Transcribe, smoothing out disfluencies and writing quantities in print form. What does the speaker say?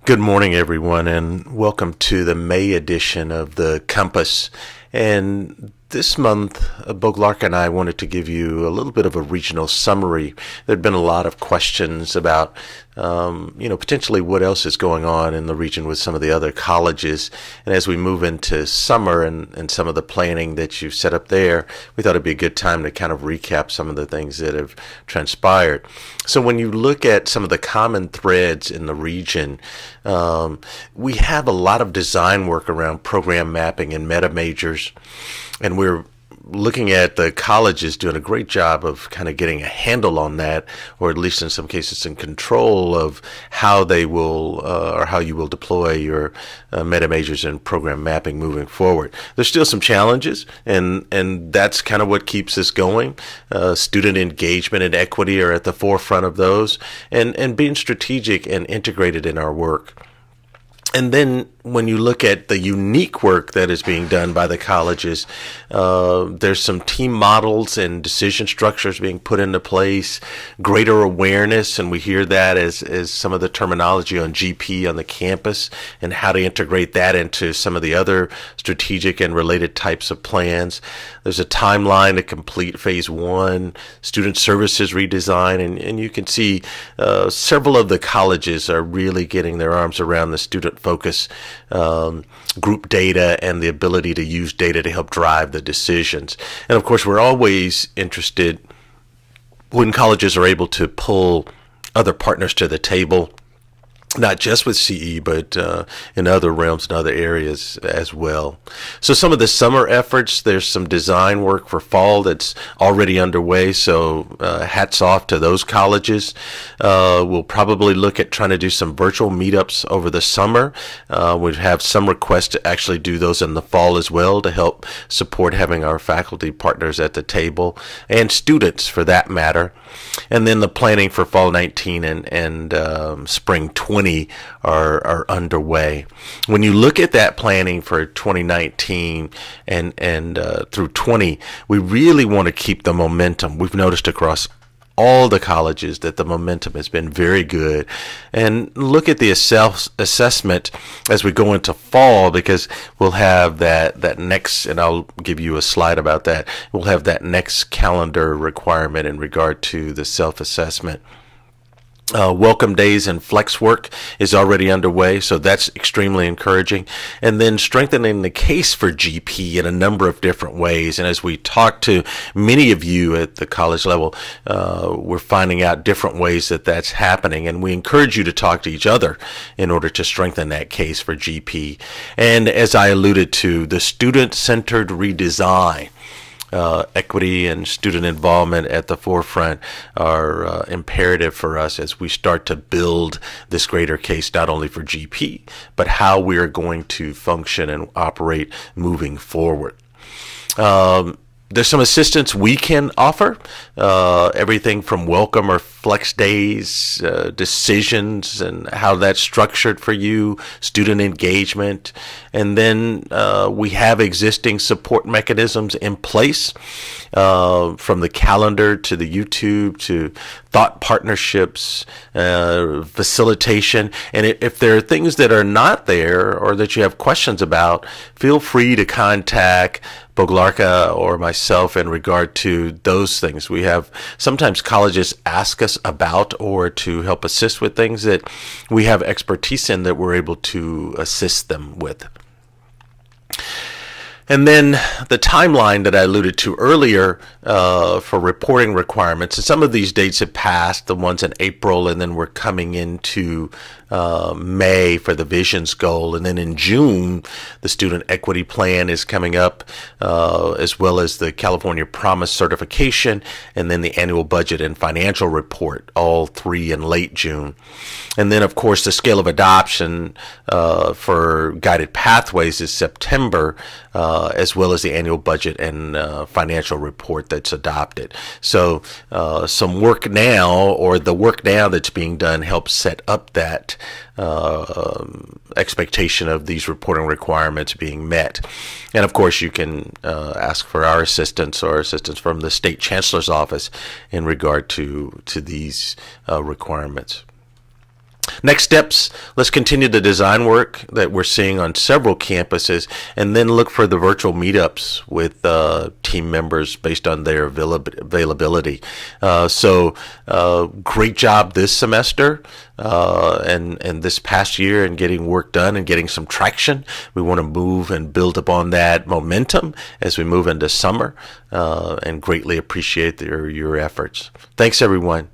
Good morning, everyone, and welcome to the May edition of the Compass. And this month, Bo Glark and I wanted to give you a little bit of a regional summary. There had been a lot of questions about, potentially what else is going on in the region with some of the other colleges. And as we move into summer and some of the planning that you've set up there, we thought it'd be a good time to kind of recap some of the things that have transpired. So when you look at some of the common threads in the region, we have a lot of design work around program mapping and meta majors. And we're looking at the colleges doing a great job of kind of getting a handle on that, or at least in some cases in control of how they will or how you will deploy your meta majors and program mapping moving forward. There's still some challenges, and that's kind of what keeps us going. Student engagement and equity are at the forefront of those, and being strategic and integrated in our work. And then when you look at the unique work that is being done by the colleges, there's some team models and decision structures being put into place, greater awareness, and we hear that as some of the terminology on GP on the campus and how to integrate that into some of the other strategic and related types of plans. There's a timeline to complete phase one, student services redesign, and you can see several of the colleges are really getting their arms around the student focus group data and the ability to use data to help drive the decisions. And of course, we're always interested when colleges are able to pull other partners to the table, not just with CE, but in other realms and other areas as well. So some of the summer efforts, there's some design work for fall that's already underway. So hats off to those colleges. We'll probably look at trying to do some virtual meetups over the summer. We have some requests to actually do those in the fall as well to help support having our faculty partners at the table and students for that matter. And then the planning for fall 19 and spring 20 are underway. When you look at that planning for 2019 and through 20, we really want to keep the momentum. We've noticed across all the colleges that the momentum has been very good. And look at the assessment as we go into fall, because we'll have that next, and I'll give you a slide about that, we'll have that next calendar requirement in regard to the self-assessment. Welcome days and flex work is already underway, so that's extremely encouraging. And then strengthening the case for GP in a number of different ways. And as we talk to many of you at the college level, we're finding out different ways that that's happening. And we encourage you to talk to each other in order to strengthen that case for GP. And as I alluded to, the student-centered redesign. Equity and student involvement at the forefront are imperative for us as we start to build this greater case, not only for GP, but how we are going to function and operate moving forward. There's some assistance we can offer, everything from welcome or flex days, decisions and how that's structured for you, student engagement. And then we have existing support mechanisms in place, from the calendar to the YouTube to thought partnerships, facilitation. And if there are things that are not there or that you have questions about, feel free to contact Bo Glark or myself in regard to those things. We have sometimes colleges ask us about or to help assist with things that we have expertise in that we're able to assist them with. And then the timeline that I alluded to earlier for reporting requirements, and some of these dates have passed, the ones in April, and then we're coming into May for the visions goal. And then in June, the student equity plan is coming up, as well as the California Promise certification, and then the annual budget and financial report, all three in late June. And then, of course, the scale of adoption for guided pathways is September, as well as the annual budget and financial report that's adopted. So some work now, or the work now that's being done, helps set up that expectation of these reporting requirements being met. And of course, you can ask for our assistance or assistance from the state chancellor's office in regard to these requirements. Next steps, let's continue the design work that we're seeing on several campuses and then look for the virtual meetups with team members based on their availability. Great job this semester and this past year in getting work done and getting some traction. We want to move and build upon that momentum as we move into summer and greatly appreciate your efforts. Thanks, everyone.